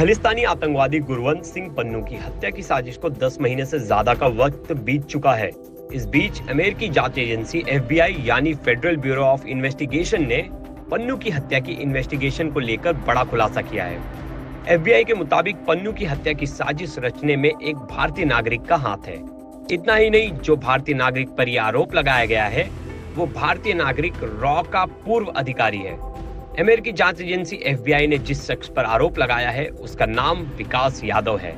खलिस्तानी आतंकवादी गुरवंत सिंह पन्नू की हत्या की साजिश को 10 महीने से ज्यादा का वक्त बीत चुका है। इस बीच अमेरिकी जांच एजेंसी FBI यानी फेडरल ब्यूरो ऑफ इन्वेस्टिगेशन ने पन्नू की हत्या की इन्वेस्टिगेशन को लेकर बड़ा खुलासा किया है। FBI के मुताबिक पन्नू की हत्या की साजिश रचने में एक भारतीय नागरिक का हाथ है। इतना ही नहीं, जो भारतीय नागरिक पर यह आरोप लगाया गया है वो भारतीय नागरिक रॉ का पूर्व अधिकारी है। अमेरिकी जांच एजेंसी FBI ने जिस शख्स पर आरोप लगाया है उसका नाम विकास यादव है,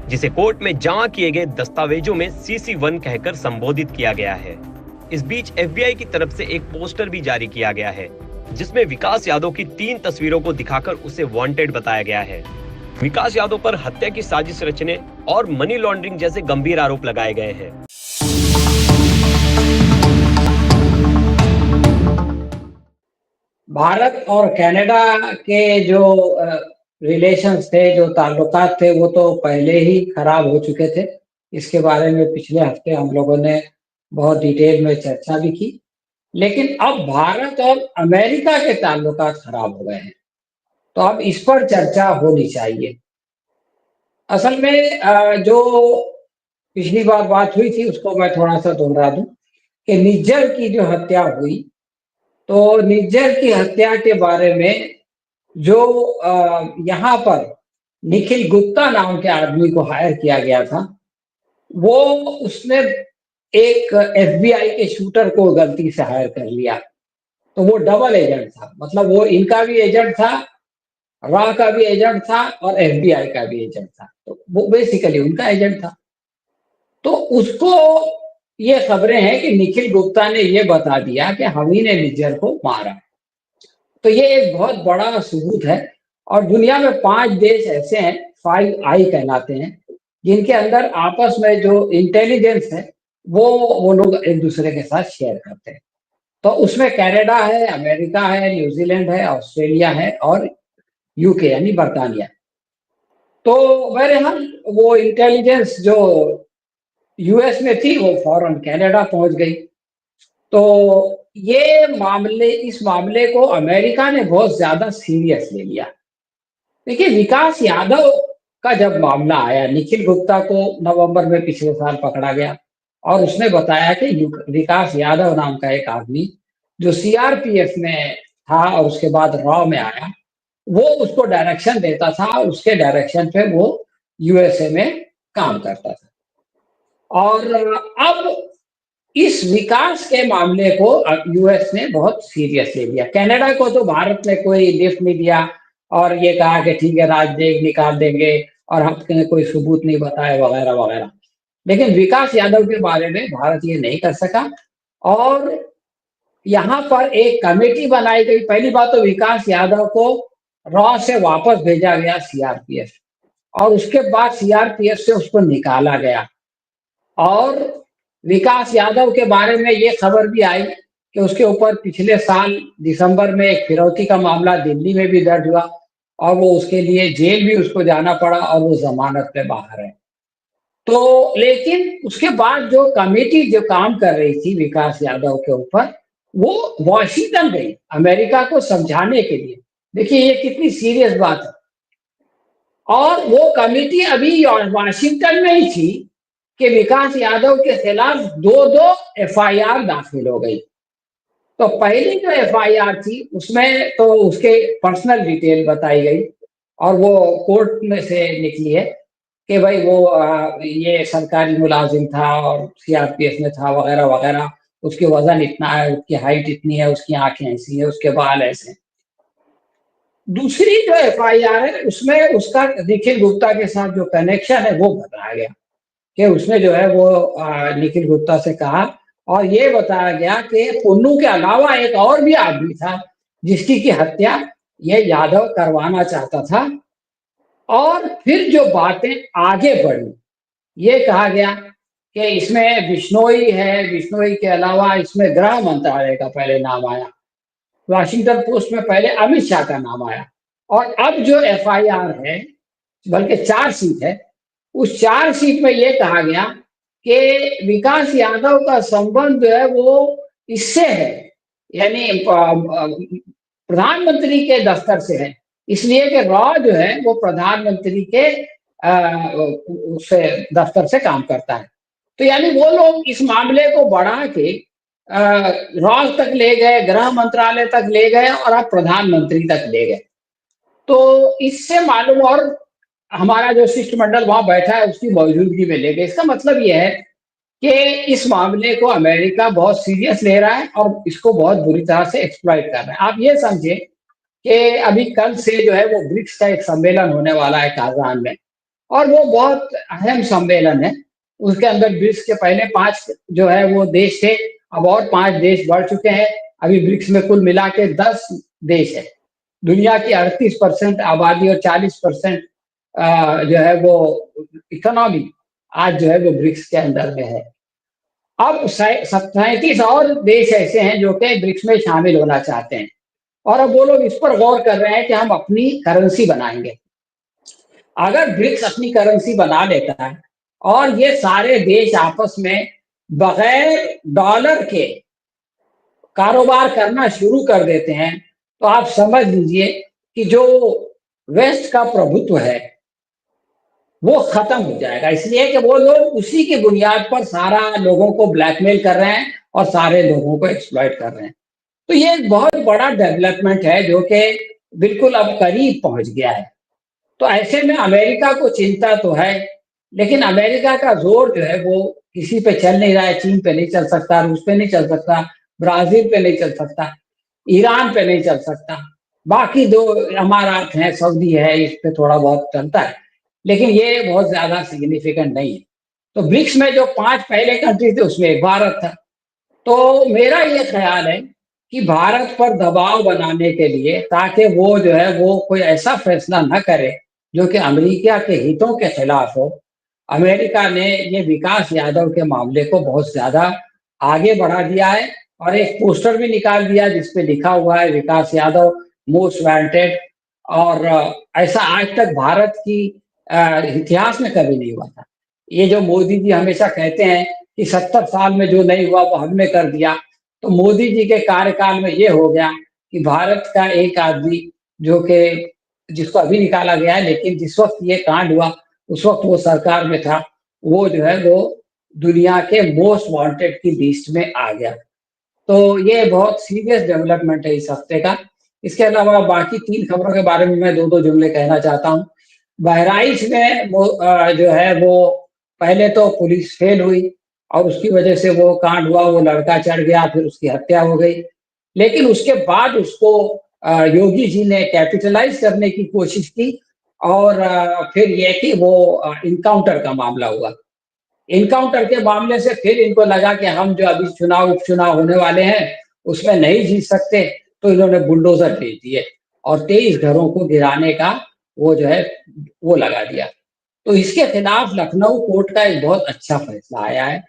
जिसे कोर्ट में जमा किए गए दस्तावेजों में CC1 कहकर संबोधित किया गया है। इस बीच FBI की तरफ से एक पोस्टर भी जारी किया गया है जिसमें विकास यादव की 3 तस्वीरों को दिखाकर उसे वांटेड बताया गया है। विकास यादव पर हत्या की साजिश रचने और मनी लॉन्ड्रिंग जैसे गंभीर आरोप लगाए गए हैं। भारत और कनाडा के जो रिलेशंस थे, जो ताल्लुकात थे, वो तो पहले ही खराब हो चुके थे। इसके बारे में पिछले हफ्ते हम लोगों ने बहुत डिटेल में चर्चा भी की। लेकिन अब भारत और अमेरिका के ताल्लुकात खराब हो गए हैं, तो अब इस पर चर्चा होनी चाहिए। असल में जो पिछली बार बात हुई थी उसको मैं थोड़ा सा दोहरा दूं कि निज्जर की जो हत्या हुई, तो निज्जर की हत्या के बारे में जो यहाँ पर निखिल गुप्ता नाम के आदमी को हायर किया गया था, वो उसने एक FBI के शूटर को गलती से हायर कर लिया। तो वो डबल एजेंट था, मतलब वो इनका भी एजेंट था, रॉ का भी एजेंट था और FBI का भी एजेंट था। तो वो बेसिकली उनका एजेंट था। तो उसको ये खबरें हैं कि निखिल गुप्ता ने ये बता दिया कि हम ही ने निज्जर को मारा। तो ये एक बहुत बड़ा सबूत है। और दुनिया में 5 देश ऐसे हैं, 5I कहलाते हैं, जिनके अंदर आपस में जो इंटेलिजेंस है वो लोग एक दूसरे के साथ शेयर करते हैं। तो उसमें कनाडा है, अमेरिका है, न्यूजीलैंड है, ऑस्ट्रेलिया है और UK यानी बर्तानिया। तो बहरहाल वो इंटेलिजेंस जो US में थी वो फौरन कनाडा पहुंच गई। तो इस मामले को अमेरिका ने बहुत ज्यादा सीरियस ले लिया। देखिए, विकास यादव का जब मामला आया, निखिल गुप्ता को नवंबर में पिछले साल पकड़ा गया और उसने बताया कि विकास यादव नाम का एक आदमी जो CRPF में था और उसके बाद रॉ में आया, वो उसको डायरेक्शन देता था और उसके डायरेक्शन पे वो USA में काम करता था। और अब इस विकास के मामले को US ने बहुत सीरियस ले लिया। कनाडा को तो भारत ने कोई लिफ्ट नहीं दिया और ये कहा कि ठीक है, राजनयिक निकाल देंगे और हमने कोई सबूत नहीं बताया वगैरह वगैरह। लेकिन विकास यादव के बारे में भारत ये नहीं कर सका और यहाँ पर एक कमेटी बनाई गई। पहली बात तो विकास यादव को रॉ से वापस भेजा गया CRPF और उसके बाद CRPF से उसको निकाला गया। और विकास यादव के बारे में ये खबर भी आई कि उसके ऊपर पिछले साल दिसंबर में एक फिरौती का मामला दिल्ली में भी दर्ज हुआ और वो उसके लिए जेल भी उसको जाना पड़ा और वो जमानत पे बाहर है। तो लेकिन उसके बाद जो कमेटी जो काम कर रही थी विकास यादव के ऊपर, वो वॉशिंगटन गई अमेरिका को समझाने के लिए। देखिए ये कितनी सीरियस बात है। और वो कमेटी अभी वॉशिंगटन में ही थी कि विकास यादव के खिलाफ 2 FIR दाखिल हो गई। तो पहली जो FIR थी उसमें तो उसके पर्सनल डिटेल बताई गई और वो कोर्ट में से निकली है कि भाई वो ये सरकारी मुलाजिम था और CRPF में था वगैरह वगैरह, उसके वजन इतना है, उसकी हाइट इतनी है, उसकी आंखें ऐसी है, उसके बाल ऐसे। दूसरी जो FIR है उसमें उसका निखिल गुप्ता के साथ जो कनेक्शन है वो बताया गया कि उसने जो है वो निखिल गुप्ता से कहा और ये बताया गया कि पुन्नू के अलावा एक और भी आदमी था जिसकी की हत्या ये यादव करवाना चाहता था। और फिर जो बातें आगे बढ़ी, ये कहा गया कि इसमें बिश्नोई है, बिश्नोई के अलावा इसमें गृह मंत्रालय का पहले नाम आया, वॉशिंगटन पोस्ट में पहले अमित शाह का नाम आया और अब जो FIR है, बल्कि चार्जशीट है, उस चार्जशीट में ये कहा गया कि विकास यादव का संबंध जो है वो इससे है, यानी प्रधानमंत्री के दफ्तर से है। इसलिए कि रॉ जो है वो प्रधानमंत्री के उससे दफ्तर से काम करता है। तो यानी वो लोग इस मामले को बढ़ा के रॉ तक ले गए, गृह मंत्रालय तक ले गए और अब प्रधानमंत्री तक ले गए। तो इससे मालूम, और हमारा जो शिष्टमंडल वहां बैठा है उसकी मौजूदगी में ले गए। इसका मतलब यह है कि इस मामले को अमेरिका बहुत सीरियस ले रहा है और इसको बहुत बुरी तरह से एक्सप्लॉइट कर रहा है। आप ये समझे कि अभी कल से जो है वो ब्रिक्स का एक सम्मेलन होने वाला है काजान में, और वो बहुत अहम सम्मेलन है। उसके अंदर ब्रिक्स के पहले 5 जो है वो देश थे, अब और 5 देश बढ़ चुके हैं। अभी ब्रिक्स में कुल मिला के 10 देश है। दुनिया की 38% आबादी और 40% जो है वो इकोनॉमी आज जो है वो ब्रिक्स के अंदर में है। अब 37 और देश ऐसे हैं जो कि ब्रिक्स में शामिल होना चाहते हैं, और अब वो लोग इस पर गौर कर रहे हैं कि हम अपनी करेंसी बनाएंगे। अगर ब्रिक्स अपनी करेंसी बना लेता है और ये सारे देश आपस में बगैर डॉलर के कारोबार करना शुरू कर देते हैं, तो आप समझ लीजिए कि जो वेस्ट का प्रभुत्व है वो खत्म हो जाएगा। इसलिए कि वो लोग उसी की बुनियाद पर सारा लोगों को ब्लैकमेल कर रहे हैं और सारे लोगों को एक्सप्लॉइट कर रहे हैं। तो ये एक बहुत बड़ा डेवलपमेंट है जो कि बिल्कुल अब करीब पहुंच गया है। तो ऐसे में अमेरिका को चिंता तो है, लेकिन अमेरिका का जोर जो है वो किसी पे चल नहीं रहा है। चीन पे नहीं चल सकता, रूस पे नहीं चल सकता, ब्राजील पे नहीं चल सकता, ईरान पे नहीं चल सकता। बाकी दो अमारात हैं, सऊदी है, इस पे थोड़ा बहुत चलता है, लेकिन ये बहुत ज्यादा सिग्निफिकेंट नहीं है। तो ब्रिक्स में जो 5 पहले कंट्री थे उसमें एक भारत था। तो मेरा ये ख्याल है कि भारत पर दबाव बनाने के लिए, ताकि वो जो है वो कोई ऐसा फैसला न करे जो कि अमेरिका के हितों के खिलाफ हो, अमेरिका ने ये विकास यादव के मामले को बहुत ज्यादा आगे बढ़ा दिया है और एक पोस्टर भी निकाल दिया जिसपे लिखा हुआ है विकास यादव मोस्ट वांटेड। और ऐसा आज तक भारत की इतिहास में कभी नहीं हुआ था। ये जो मोदी जी हमेशा कहते हैं कि 70 साल में जो नहीं हुआ वो हमने कर दिया, तो मोदी जी के कार्यकाल में ये हो गया कि भारत का एक आदमी जो कि जिसको अभी निकाला गया है, लेकिन जिस वक्त ये कांड हुआ उस वक्त वो सरकार में था, वो जो है वो दुनिया के मोस्ट वांटेड की लिस्ट में आ गया। तो ये बहुत सीरियस डेवलपमेंट है इस हफ्ते का। इसके अलावा बाकी 3 खबरों के बारे में मैं 2-2 जुमले कहना चाहता हूँ। बहराइच में वो जो है वो पहले तो पुलिस फेल हुई और उसकी वजह से वो कांड हुआ, वो लड़का चढ़ गया, फिर उसकी हत्या हो गई। लेकिन उसके बाद उसको योगी जी ने कैपिटलाइज करने की कोशिश की, और फिर ये कि वो इनकाउंटर का मामला हुआ। इनकाउंटर के मामले से फिर इनको लगा कि हम जो अभी उपचुनाव होने वाले हैं उसमें नहीं जीत सकते, तो इन्होंने बुलडोजर भेज दिए और 23 घरों को गिराने का वो जो है वो लगा दिया। तो इसके खिलाफ लखनऊ कोर्ट का एक बहुत अच्छा फैसला आया है,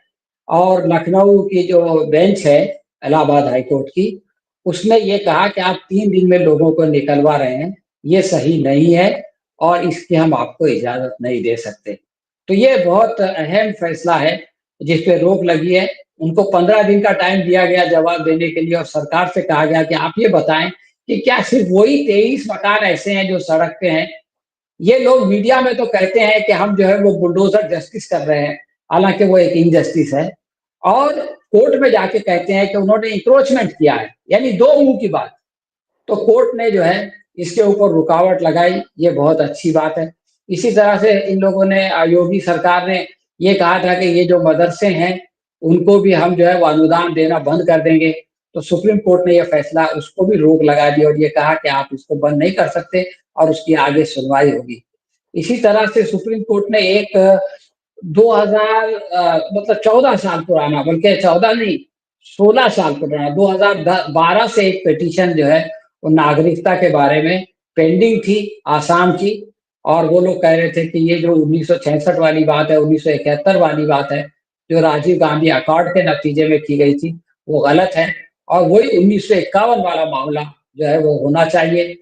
और लखनऊ की जो बेंच है इलाहाबाद हाई कोर्ट की, उसने ये कहा कि आप 3 दिन में लोगों को निकलवा रहे हैं, ये सही नहीं है और इसकी हम आपको इजाजत नहीं दे सकते। तो ये बहुत अहम फैसला है जिस पे रोक लगी है। उनको 15 दिन का टाइम दिया गया जवाब देने के लिए, और सरकार से कहा गया कि आप ये बताएं कि क्या सिर्फ वही 23 मकान ऐसे हैं जो सड़क पे हैं। ये लोग मीडिया में तो कहते हैं कि हम जो है वो बुलडोजर जस्टिस कर रहे हैं, हालांकि वो एक इनजस्टिस है। और कोर्ट में जाके कहते हैं कि उन्होंने इंक्रोचमेंट किया है, यानी दो मुंह की बात। तो कोर्ट ने जो है इसके ऊपर रुकावट लगाई, ये बहुत अच्छी बात है। इसी तरह से इन लोगों ने योगी सरकार ने ये कहा था कि ये जो मदरसे हैं उनको भी हम जो है वो अनुदान देना बंद कर देंगे। तो सुप्रीम कोर्ट ने यह फैसला उसको भी रोक लगा दी और ये कहा कि आप इसको बंद नहीं कर सकते और उसकी आगे सुनवाई होगी। इसी तरह से सुप्रीम कोर्ट ने एक 2000 मतलब 14 साल पुराना, बल्कि 14 नहीं 16 साल पुराना, 2012 से एक पिटीशन जो है वो नागरिकता के बारे में पेंडिंग थी आसाम की। और वो लोग कह रहे थे कि ये जो 1966 वाली बात है, 1971 वाली बात है जो राजीव गांधी अकॉर्ड के नतीजे में की गई थी, वो गलत है और वही 1951 वाला मामला जो है वो होना चाहिए।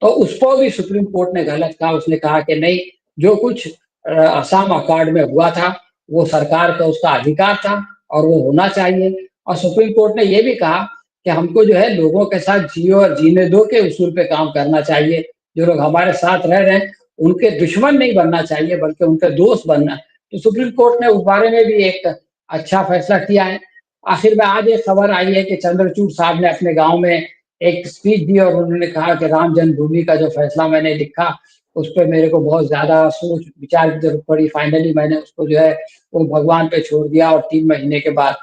तो उसको भी सुप्रीम कोर्ट ने गलत कहा। उसने कहा कि नहीं, जो कुछ असम अकॉर्ड में हुआ था वो सरकार का उसका अधिकार था और वो होना चाहिए। और सुप्रीम कोर्ट ने ये भी कहा कि हमको जो है लोगों के साथ जियो और जीने दो के उसूल पे काम करना चाहिए, जो लोग हमारे साथ रह रहे हैं, उनके दुश्मन नहीं बनना चाहिए बल्कि उनके दोस्त बनना है। तो सुप्रीम कोर्ट ने उस बारे में भी एक अच्छा फैसला किया है। आखिर में आज एक खबर आई है कि चंद्रचूड़ साहब ने अपने गाँव में एक स्पीच दी और उन्होंने कहा कि राम जन्मभूमि का जो फैसला मैंने लिखा, उस पे मेरे को बहुत ज़्यादा सोच विचार की ज़रूरत पड़ी। फाइनली मैंने उसको जो है वो भगवान पे छोड़ दिया और 3 महीने के बाद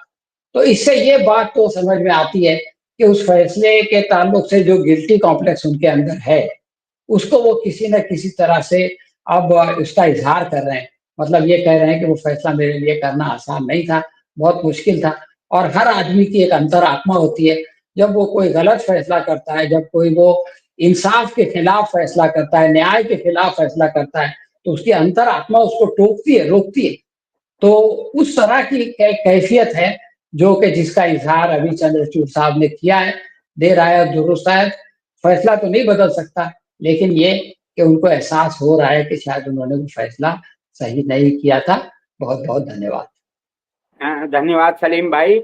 तो इससे ये बात तो समझ में आती है कि उस फैसले के ताल्लुक से जो गिल्टी कॉम्प्लेक्स उनके अंदर है, उसको वो किसी न किसी तरह से अब उसका इज़हार कर रहे हैं। मतलब ये कह रहे हैं कि वो फैसला मेरे लिए करना आसान नहीं था, बहुत मुश्किल था और हर आदमी की एक अंतरात्मा होती है। जब वो कोई गलत फैसला करता है, जब कोई वो इंसाफ के खिलाफ फैसला करता है, न्याय के खिलाफ फैसला करता है, तो उसकी अंतरात्मा उसको टोकती है, रोकती है। तो उस तरह की कैफियत है जो कि जिसका इज़हार अभी चंद्रचूड़ साहब ने किया है, देर आया दुरुस्त आया। फैसला तो नहीं बदल सकता, लेकिन ये कि उनको एहसास हो रहा है कि शायद उन्होंने वो फैसला सही नहीं किया था। बहुत-बहुत धन्यवाद। धन्यवाद सलीम भाई।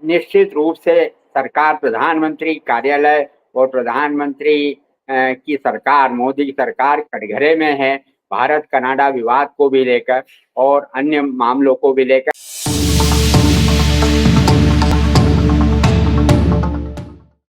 निश्चित रूप से सरकार, प्रधानमंत्री कार्यालय और प्रधानमंत्री की सरकार, मोदी सरकार कटघरे में है, भारत कनाडा विवाद को भी लेकर और अन्य मामलों को भी लेकर।